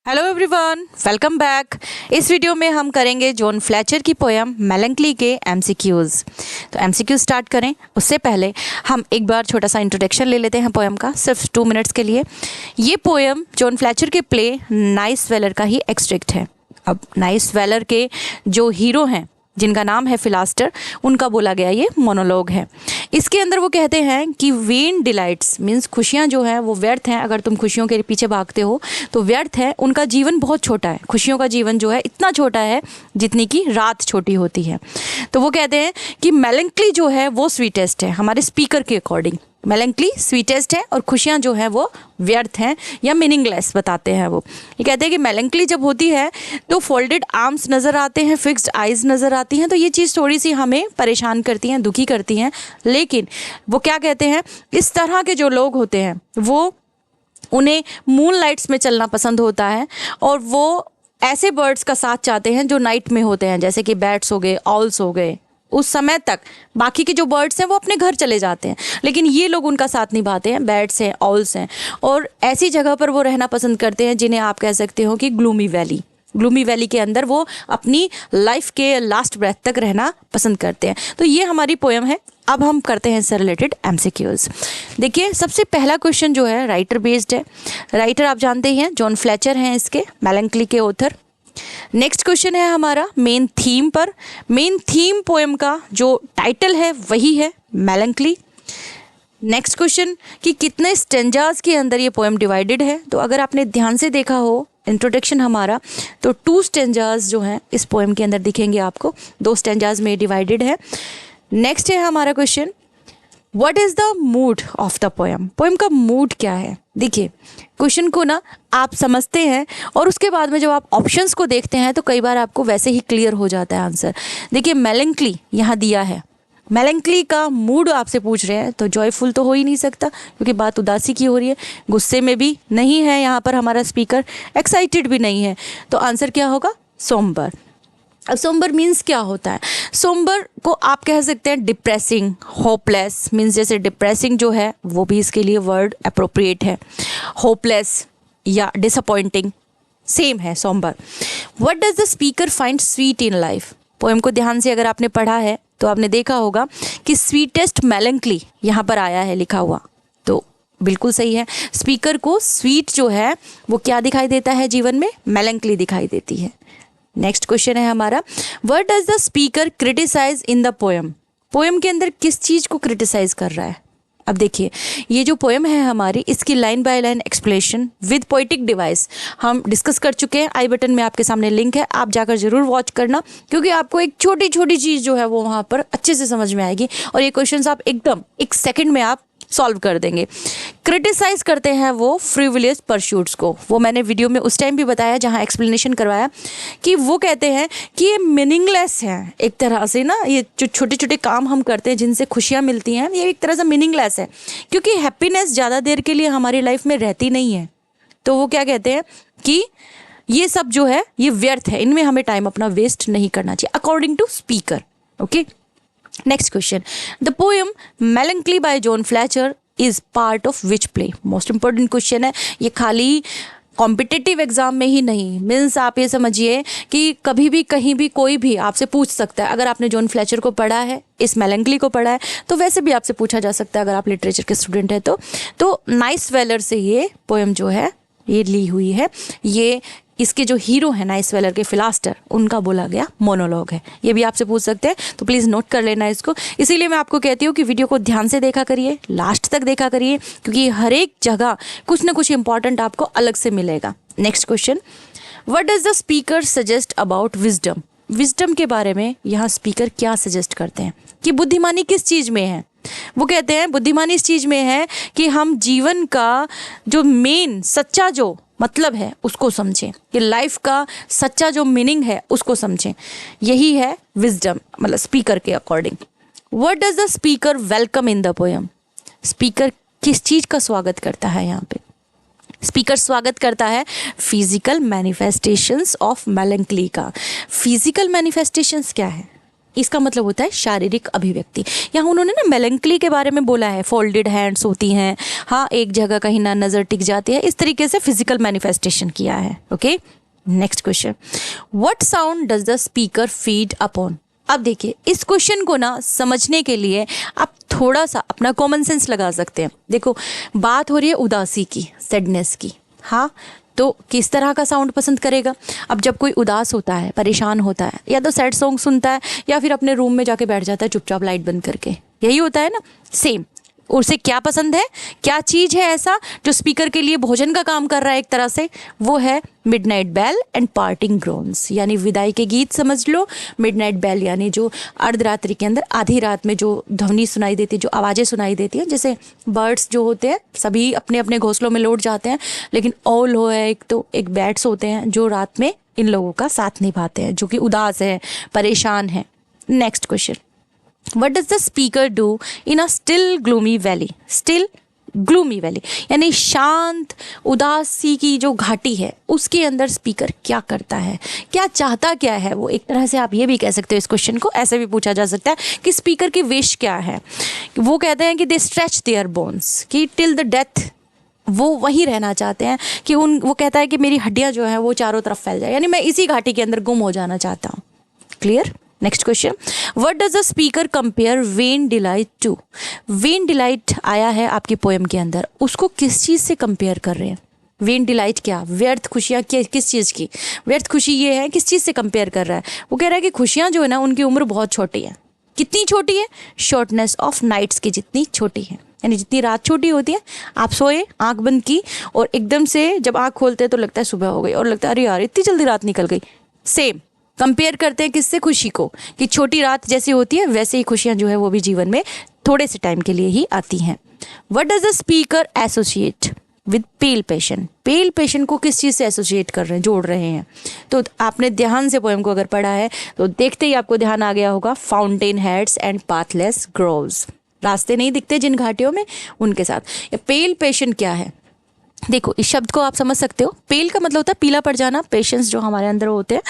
Hello everyone, welcome back. इस video में हम करेंगे जॉन फ्लेचर की पोएम मेलंकली के एमसीक्यूज़। तो एमसीक्यू स्टार्ट करें उससे पहले हम एक बार छोटा सा इंट्रोडक्शन ले लेते हैं पोएम का, सिर्फ 2 मिनट्स के लिए। ये पोएम जॉन फ्लेचर के प्ले नाइस वेलर का ही एक्सट्रैक्ट है। अब नाइस वेलर के जो हीरो हैं जिनका नाम है फिलास्टर, उनका बोला गया ये मोनोलॉग है। इसके अंदर वो कहते हैं कि वेन डिलाइट्स मीन्स खुशियाँ जो हैं वो व्यर्थ हैं। अगर तुम खुशियों के पीछे भागते हो तो व्यर्थ है, उनका जीवन बहुत छोटा है। खुशियों का जीवन जो है इतना छोटा है जितनी की रात छोटी होती है। तो वो कहते हैं कि मेलंकली जो है वो स्वीटेस्ट है। हमारे स्पीकर के अकॉर्डिंग मेलंकली स्वीटेस्ट है और खुशियाँ जो हैं वो व्यर्थ हैं या मीनिंगलेस बताते हैं वो। ये कहते हैं कि मेलंकली जब होती है तो फोल्डेड आर्म्स नज़र आते हैं, फिक्स्ड आइज़ नज़र आती हैं। तो ये चीज़ थोड़ी सी हमें परेशान करती हैं, दुखी करती हैं। लेकिन वो क्या कहते हैं, इस तरह के जो लोग होते हैं वो उन्हें मून लाइट्स में चलना पसंद होता है और वो ऐसे बर्ड्स का साथ चाहते हैं जो नाइट में होते हैं, जैसे कि बैट्स हो गए, ऑल्स हो गए। उस समय तक बाकी के जो बर्ड्स हैं वो अपने घर चले जाते हैं, लेकिन ये लोग उनका साथ निभाते हैं। बैट्स हैं, ऑल्स हैं, और ऐसी जगह पर वो रहना पसंद करते हैं जिन्हें आप कह सकते हो कि ग्लूमी वैली के अंदर वो अपनी लाइफ के लास्ट ब्रेथ तक रहना पसंद करते हैं। तो ये हमारी पोएम है। अब हम करते हैं इससे रिलेटेड एमसीक्यूज़। देखिए, सबसे पहला क्वेश्चन जो है राइटर बेस्ड है। राइटर आप जानते ही हैं, जॉन फ्लेचर हैं इसके, मेलंकली के ऑथर। नेक्स्ट क्वेश्चन है हमारा मेन थीम पर। मेन थीम पोएम का जो टाइटल है वही है मेलंकली। नेक्स्ट क्वेश्चन कि कितने स्टेंजाज के अंदर ये पोएम डिवाइडेड है। तो अगर आपने ध्यान से देखा हो इंट्रोडक्शन हमारा, तो 2 स्टेंजाज जो हैं इस पोएम के अंदर दिखेंगे आपको। 2 स्टेंजाज में डिवाइडेड है। नेक्स्ट है हमारा question, what is the mood off the poem. Poem का मूड क्या है। देखिए, क्वेश्चन को ना आप समझते हैं और उसके बाद में जब आप ऑप्शंस को देखते हैं तो कई बार आपको वैसे ही क्लियर हो जाता है आंसर। देखिए, मेलंकली यहाँ दिया है। मेलंकली का मूड आपसे पूछ रहे हैं तो जॉयफुल तो हो ही नहीं सकता, क्योंकि बात उदासी की हो रही है। गुस्से में भी नहीं है यहाँ पर हमारा स्पीकर, एक्साइटेड भी नहीं है। तो आंसर क्या होगा, सोम्बर। अब सोम्बर मीन्स क्या होता है। सोम्बर को आप कह सकते हैं डिप्रेसिंग, होपलेस मीन्स जैसे डिप्रेसिंग जो है वो भी इसके लिए वर्ड अप्रोप्रिएट है। होपलेस या डिसअपॉइंटिंग सेम है sombre. What does the speaker find sweet in life. Poem को ध्यान से अगर आपने पढ़ा है तो आपने देखा होगा कि स्वीटेस्ट मेलंकली यहाँ पर आया है लिखा हुआ, तो बिल्कुल सही है। स्पीकर को स्वीट जो है वो क्या दिखाई देता है जीवन में, मेलंकली दिखाई देती है। नेक्स्ट क्वेश्चन है हमारा, what does the speaker criticise in the poem. Poem के अंदर किस चीज़ को क्रिटिसाइज कर रहा है। अब देखिए, ये जो पोएम है हमारी, इसकी line by line explanation with poetic device हम डिस्कस कर चुके हैं। आई बटन में आपके सामने लिंक है, आप जाकर जरूर वॉच करना, क्योंकि आपको एक छोटी छोटी चीज़ जो है वो वहाँ पर अच्छे से समझ में आएगी और ये क्वेश्चंस आप एकदम 1 सेकंड में आप सॉल्व कर देंगे। क्रिटिसाइज करते हैं वो फ्रिवलियस परस्यूट्स को। वो मैंने वीडियो में उस टाइम भी बताया जहाँ एक्सप्लेनेशन करवाया कि वो कहते हैं कि ये मीनिंगलेस है एक तरह से ना। ये जो छोटे छोटे काम हम करते हैं जिनसे खुशियाँ मिलती हैं, ये एक तरह से मीनिंगलेस है, क्योंकि हैप्पीनेस ज़्यादा देर के लिए हमारी लाइफ में रहती नहीं है। तो वो क्या कहते हैं कि ये सब जो है ये व्यर्थ है, इनमें हमें टाइम अपना वेस्ट नहीं करना चाहिए, according to speaker. Okay, next question, the poem melancholy by John Fletcher is part of which play. Most important question है ये, खाली कॉम्पिटिटिव एग्जाम में ही नहीं, मीन्स आप ये समझिए कि कभी भी कहीं भी कोई भी आपसे पूछ सकता है। अगर आपने जॉन फ्लेचर को पढ़ा है, इस मेलंकली को पढ़ा है, तो वैसे भी आपसे पूछा जा सकता है अगर आप लिटरेचर के स्टूडेंट हैं तो नाइस वेलर से ये पोएम जो है ये ली हुई है। ये इसके जो हीरो है नाइस वेलर के फिलास्टर, उनका बोला गया मोनोलॉग है। ये भी आपसे पूछ सकते हैं, तो प्लीज़ नोट कर लेना इसको। इसीलिए मैं आपको कहती हूँ कि वीडियो को ध्यान से देखा करिए, लास्ट तक देखा करिए, क्योंकि हर एक जगह कुछ ना कुछ इंपॉर्टेंट आपको अलग से मिलेगा। Next question, what does the speaker suggest about wisdom. Wisdom के बारे में यहाँ स्पीकर क्या सजेस्ट करते हैं कि बुद्धिमानी किस चीज़ में है। वो कहते हैं बुद्धिमानी इस चीज़ में है कि हम जीवन का जो मेन सच्चा जो मतलब है उसको समझें, कि लाइफ का सच्चा जो मीनिंग है उसको समझें। यही है विजडम, मतलब स्पीकर के according. What does the speaker welcome in the poem. Speaker किस चीज़ का स्वागत करता है यहाँ पे। स्पीकर स्वागत करता है फिजिकल मैनिफेस्टेशंस ऑफ मेलंकली का। फिजिकल मैनिफेस्टेशंस क्या है, इसका मतलब होता है शारीरिक अभिव्यक्ति। यहाँ उन्होंने ना मेलंकली के बारे में बोला है, फोल्डेड हैंड्स होती हैं, हाँ एक जगह कहीं ना नज़र टिक जाती है, इस तरीके से फिजिकल मैनिफेस्टेशन किया है। Okay, next question, what sound does the speaker feed upon. अब देखिए इस क्वेश्चन को ना समझने के लिए आप थोड़ा सा अपना कॉमन सेंस लगा सकते हैं। देखो बात हो रही है उदासी की, सैडनेस की, हाँ तो किस तरह का साउंड पसंद करेगा। अब जब कोई उदास होता है, परेशान होता है, या तो सैड सॉन्ग सुनता है या फिर अपने रूम में जाके बैठ जाता है चुपचाप लाइट बंद करके, यही होता है ना। सेम उसे क्या पसंद है, क्या चीज़ है ऐसा जो स्पीकर के लिए भोजन का काम कर रहा है एक तरह से, वो है मिडनाइट बेल एंड पार्टिंग ग्रोन्स, यानी विदाई के गीत समझ लो। मिडनाइट बेल यानी जो अर्धरात्रि के अंदर आधी रात में जो ध्वनि सुनाई देती है, जो आवाज़ें सुनाई देती हैं, जैसे बर्ड्स जो होते हैं सभी अपने अपने घोंसलों में लौट जाते हैं, लेकिन ऑल हो है एक, तो एक बैट्स होते हैं जो रात में इन लोगों का साथ निभाते हैं, जो कि उदास है, परेशान है। Next question, What does the speaker do in a still gloomy valley? Still gloomy valley यानी शांत उदासी की जो घाटी है उसके अंदर स्पीकर क्या करता है, क्या चाहता क्या है वो। एक तरह से आप ये भी कह सकते हो, इस क्वेश्चन को ऐसे भी पूछा जा सकता है कि स्पीकर की विश क्या है। वो कहते हैं कि दे स्ट्रेच देयर बोन्स, कि टिल द डेथ वो वहीं रहना चाहते हैं, कि वो कहता है कि मेरी हड्डियाँ जो हैं वो चारों तरफ फैल जाए, यानी मैं इसी घाटी के अंदर गुम हो जाना चाहता हूँ। Clear. Next question, what does the speaker compare vain delight to. Vain delight आया है आपकी पोएम के अंदर, उसको किस चीज़ से कंपेयर कर रहे हैं। वेन डिलाइट क्या, व्यर्थ खुशियाँ, किस चीज़ की व्यर्थ खुशी ये है, किस चीज़ से कंपेयर कर रहा है। वो कह रहा है कि खुशियाँ जो है ना उनकी उम्र बहुत छोटी है। कितनी छोटी है, शॉर्टनेस ऑफ नाइट्स की जितनी छोटी है, यानी जितनी रात छोटी होती है, आप सोए आंख बंद की और एकदम से जब आंख खोलते हैं तो लगता है सुबह हो गई और लगता है अरे यार इतनी जल्दी रात निकल गई। सेम कंपेयर करते हैं किससे, खुशी को, कि छोटी रात जैसी होती है वैसे ही खुशियाँ जो है वो भी जीवन में थोड़े से टाइम के लिए ही आती हैं। What does the speaker associate with pale passion. Pale passion को किस चीज़ से एसोसिएट कर रहे हैं, जोड़ रहे हैं। तो आपने ध्यान से पोएम को अगर पढ़ा है तो देखते ही आपको ध्यान आ गया होगा, fountain heads and pathless groves, रास्ते नहीं दिखते जिन घाटियों में, उनके साथ। पेल पैशन क्या है, देखो इस शब्द को आप समझ सकते हो। पेल का मतलब होता है पीला पड़ जाना, पेशेंस जो हमारे अंदर होते हैं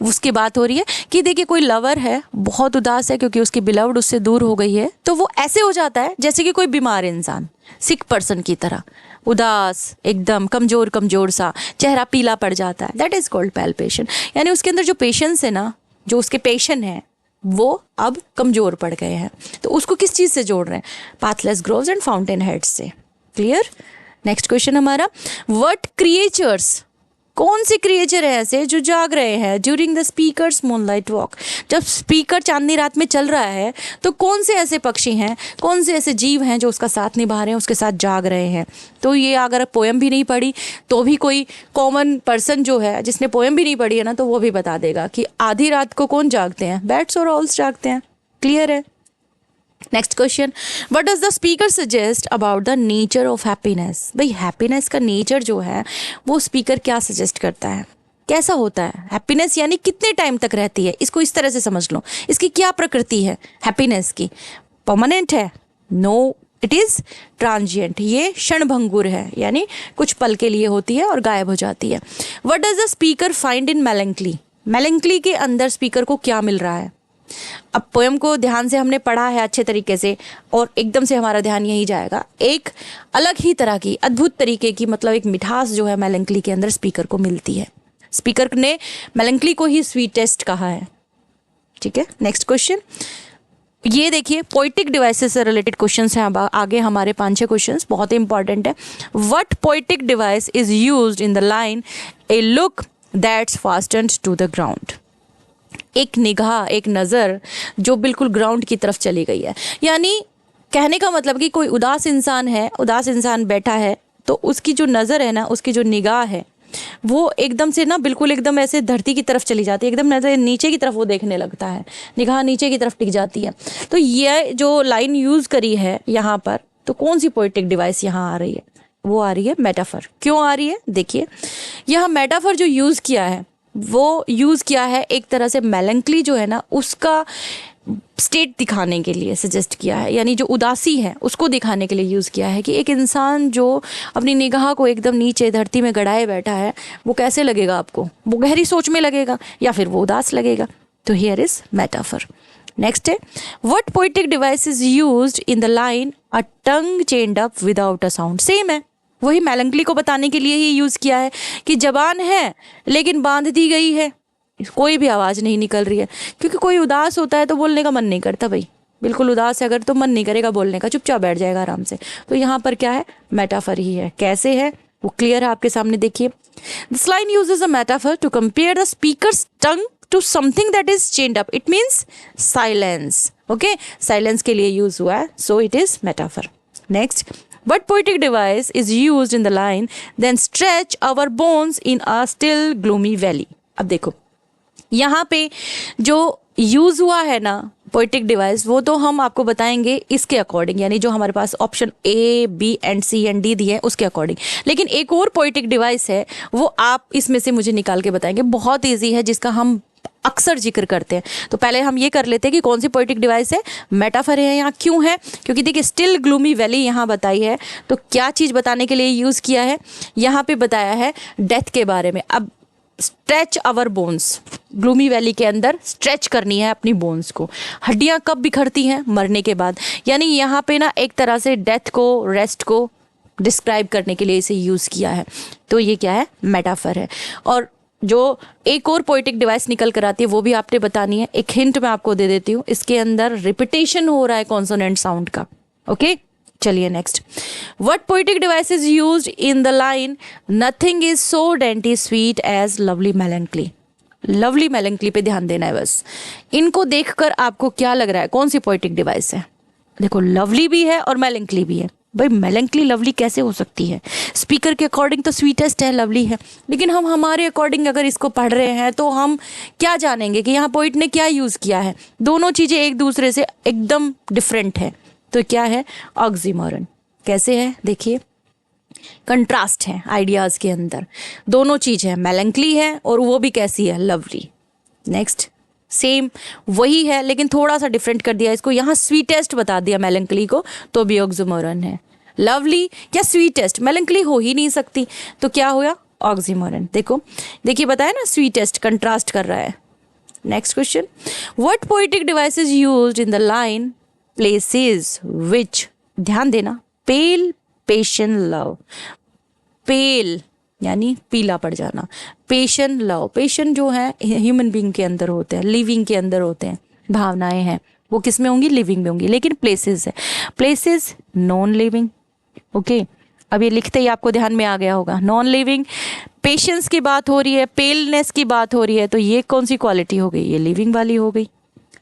उसकी बात हो रही है। कि देखिए कोई लवर है, बहुत उदास है क्योंकि उसकी बिलव्ड उससे दूर हो गई है, तो वो ऐसे हो जाता है जैसे कि कोई बीमार इंसान, सिक पर्सन की तरह, उदास एकदम कमज़ोर कमज़ोर सा, चेहरा पीला पड़ जाता है। दैट इज़ कॉल्ड पैल्पेशन, यानी उसके अंदर जो पेशेंस है ना, जो उसके पेशन है वो अब कमज़ोर पड़ गए हैं। तो उसको किस चीज़ से जोड़ रहे हैं, pathless groves and fountain heads से। क्लियर। नेक्स्ट क्वेश्चन हमारा, व्हाट क्रिएचर्स, कौन से क्रिएचर है ऐसे जो जाग रहे हैं during the speakers moonlight walk. जब स्पीकर चांदनी रात में चल रहा है तो कौन से ऐसे पक्षी हैं, कौन से ऐसे जीव हैं जो उसका साथ निभा रहे हैं, उसके साथ जाग रहे हैं। तो ये अगर पोएम भी नहीं पढ़ी तो भी कोई कॉमन पर्सन जो है जिसने पोएम भी नहीं पढ़ी है ना, तो वो भी बता देगा कि आधी रात को कौन जागते हैं, बैट्स और ऑल्स जागते हैं। क्लियर है। Next question, what does the speaker suggest about the nature of happiness. भाई हैप्पीनेस का नेचर जो है वो स्पीकर क्या सजेस्ट करता है, कैसा होता है हैप्पीनेस, यानी कितने टाइम तक रहती है। इसको इस तरह से समझ लो, इसकी क्या प्रकृति है हैप्पीनेस की, परमानेंट है, नो इट इज़ ट्रांजिएंट, ये क्षणभंगुर है, यानी कुछ पल के लिए होती है और गायब हो जाती है। What does the speaker find in melancholy. Melancholy के अंदर स्पीकर को क्या मिल रहा है। अब पोएम को ध्यान से हमने पढ़ा है अच्छे तरीके से और एकदम से हमारा ध्यान यही जाएगा, एक अलग ही तरह की अद्भुत तरीके की, मतलब एक मिठास जो है मेलंकली के अंदर स्पीकर को मिलती है। स्पीकर ने मेलंकली को ही स्वीटेस्ट कहा है। ठीक है। नेक्स्ट क्वेश्चन, ये देखिए पोइटिक डिवाइसेस से रिलेटेड क्वेश्चंस हैं। अब आगे हमारे 5-6 क्वेश्चंस बहुत ही इंपॉर्टेंट है। What poetic device is used in the line a look that's fastened to the ground. एक निगाह, एक नज़र जो बिल्कुल ग्राउंड की तरफ चली गई है, यानी कहने का मतलब कि कोई उदास इंसान है, उदास इंसान बैठा है तो उसकी जो नज़र है ना, उसकी जो निगाह है वो एकदम से ना बिल्कुल एकदम ऐसे धरती की तरफ चली जाती है, एकदम नज़र नीचे की तरफ वो देखने लगता है, निगाह नीचे की तरफ टिक जाती है। तो ये जो लाइन यूज़ करी है यहाँ पर, तो कौन सी पोइटिक डिवाइस यहाँ आ रही है, वो आ रही है मेटाफर। क्यों आ रही है, देखिए यहाँ मेटाफर जो यूज़ किया है वो यूज़ किया है एक तरह से मेलंकली जो है ना उसका स्टेट दिखाने के लिए सजेस्ट किया है, यानी जो उदासी है उसको दिखाने के लिए यूज़ किया है कि एक इंसान जो अपनी निगाह को एकदम नीचे धरती में गड़ाए बैठा है वो कैसे लगेगा आपको, वो गहरी सोच में लगेगा या फिर वो उदास लगेगा। तो हियर इज़ मेटाफर। नेक्स्ट है, what poetic device is used in the line a tongue chained up without a sound. Same है, वही मेलंकली को बताने के लिए ही यूज किया है कि जबान है लेकिन बांध दी गई है, कोई भी आवाज नहीं निकल रही है। क्योंकि कोई उदास होता है तो बोलने का मन नहीं करता भाई, बिल्कुल उदास है अगर तो मन नहीं करेगा बोलने का, चुपचाप बैठ जाएगा आराम से। तो यहाँ पर क्या है, मेटाफर ही है। कैसे है वो क्लियर है आपके सामने, देखिए। This line uses a metaphor to compare the speaker's tongue to something that is chained up. It means silence. Okay, silence के लिए यूज हुआ है, so it is metaphor. Next, what poetic device is used in the line then stretch our bones in a still gloomy valley। अब देखो यहाँ पे जो use हुआ है ना पोएटिक डिवाइस, वो तो हम आपको बताएंगे इसके अकॉर्डिंग, यानी जो हमारे पास option A B and C and D दिए हैं उसके अकॉर्डिंग। लेकिन एक और पोएटिक डिवाइस है वो आप इसमें से मुझे निकाल के बताएंगे, बहुत ईजी है, जिसका हम अक्सर जिक्र करते हैं। तो पहले हम ये कर लेते हैं कि कौन सी पोएटिक डिवाइस है, मेटाफर है यहाँ। क्यों है, क्योंकि देखिए स्टिल ग्लूमी वैली यहाँ बताई है, तो क्या चीज़ बताने के लिए यूज़ किया है, यहाँ पे बताया है डेथ के बारे में। अब stretch our bones, gloomy valley के अंदर स्ट्रेच करनी है अपनी बोन्स को। हड्डियाँ कब बिखरती हैं, मरने के बाद, यानी यहाँ पे ना एक तरह से डेथ को, रेस्ट को डिस्क्राइब करने के लिए इसे यूज़ किया है। तो ये क्या है, मेटाफर है। और जो एक और पोएटिक डिवाइस निकल कर आती है वो भी आपने बतानी है। एक हिंट मैं आपको दे देती हूँ, इसके अंदर रिपीटेशन हो रहा है कॉन्सोनेंट साउंड का। ओके, चलिए next, what poetic device is used in the line nothing is so dainty sweet as lovely melancholy. Lovely melancholy पे ध्यान देना है बस। इनको देखकर आपको क्या लग रहा है, कौन सी पोएटिक डिवाइस है? देखो लवली भी है और मेलंकली भी है। भाई मेलंकली लवली कैसे हो सकती है? स्पीकर के अकॉर्डिंग तो स्वीटेस्ट है, लवली है, लेकिन हम हमारे अकॉर्डिंग अगर इसको पढ़ रहे हैं तो हम क्या जानेंगे कि यहाँ पोइट ने क्या यूज़ किया है। दोनों चीज़ें एक दूसरे से एकदम डिफरेंट है। तो क्या है, ऑक्सीमोरन। कैसे है, देखिए कंट्रास्ट है आइडियाज़ के अंदर, दोनों चीज़ है, मेलंकली है और वो भी कैसी है, लवली। नेक्स्ट, सेम वही है लेकिन थोड़ा सा डिफरेंट कर दिया इसको, यहाँ स्वीटेस्ट बता दिया मेलंकली को, तो भी ऑक्सीमोरन है। लवली क्या स्वीटेस्ट, मेलंकली हो ही नहीं सकती, तो क्या हुआ, ऑक्सीमोरन। देखिए बताया ना, स्वीटेस्ट कंट्रास्ट कर रहा है। Next question, what poetic device is used in the line places which, ध्यान देना, पेल पेशेंट लव। पेल यानी पीला पड़ जाना, पेशेंट लव, पेशेंट जो है ह्यूमन बीइंग के अंदर होते हैं, लिविंग के अंदर होते हैं, भावनाएं हैं, वो किस में होंगी, लिविंग में होंगी। लेकिन प्लेसेस है, प्लेसेस नॉन लिविंग। ओके, अब ये लिखते ही आपको ध्यान में आ गया होगा, नॉन लिविंग, पेशेंस की बात हो रही है, पेलनेस की बात हो रही है, तो ये कौन सी क्वालिटी हो गई, ये लिविंग वाली हो गई।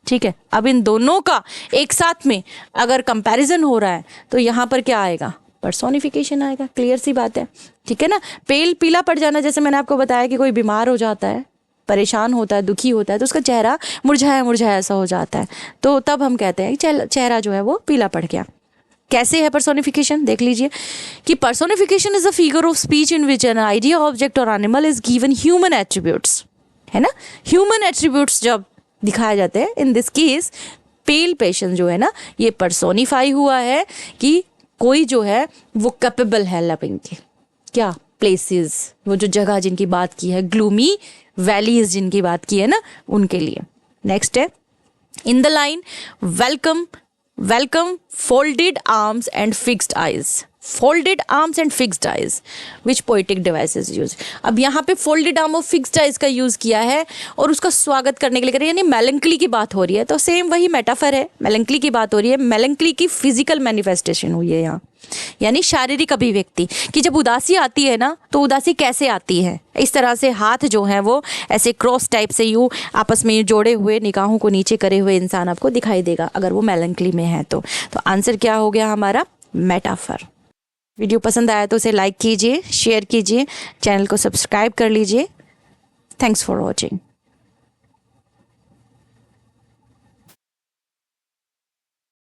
ठीक है, अब इन दोनों का एक साथ में अगर कंपैरिजन हो रहा है तो यहाँ पर क्या आएगा, पर्सोनिफिकेशन आएगा, क्लियर सी बात है। ठीक है ना, पेल पीला पड़ जाना, जैसे मैंने आपको बताया कि कोई बीमार हो जाता है, परेशान होता है, दुखी होता है, तो उसका चेहरा मुरझाया मुरझाया ऐसा हो जाता है, तो तब हम कहते हैं कि चेहरा जो है वो पीला पड़ गया। कैसे है पर्सोनिफिकेशन, देख लीजिए कि personification is a figure of speech in which an idea, object और animal is given human attributes, है ना, ह्यूमन एट्रीब्यूट्स जब दिखाए जाते हैं। In this case pale patient जो है ना, ये पर्सोनिफाई हुआ है कि कोई जो है वो कैपेबल है लविंग के, क्या, प्लेसेस, वो जो जगह जिनकी बात की है, ग्लूमी वैलीज जिनकी बात की है ना, उनके लिए। नेक्स्ट है, इन the line welcome welcome folded arms and fixed eyes. Folded arms and fixed eyes, which poetic device is use. अब यहाँ पे फोल्डेड आर्म और फिक्स्ड आइज का यूज किया है और उसका स्वागत करने के लिए करें, यानी मेलंकली की बात हो रही है, तो सेम वही मेटाफर है, मेलंकली की बात हो रही है, मेलंकली की फिजिकल मैनिफेस्टेशन हुई है यहाँ, यानी शारीरिक अभिव्यक्ति कि जब उदासी आती है ना, तो उदासी कैसे आती है, इस तरह से हाथ जो है वो ऐसे क्रॉस टाइप से यूँ आपस में जोड़े हुए, निगाहों को नीचे करे हुए इंसान आपको दिखाई देगा अगर वो मेलंकली में है। तो आंसर क्या हो गया हमारा, मेटाफर। वीडियो पसंद आया तो उसे लाइक कीजिए, शेयर कीजिए, चैनल को सब्सक्राइब कर लीजिए। Thanks for watching.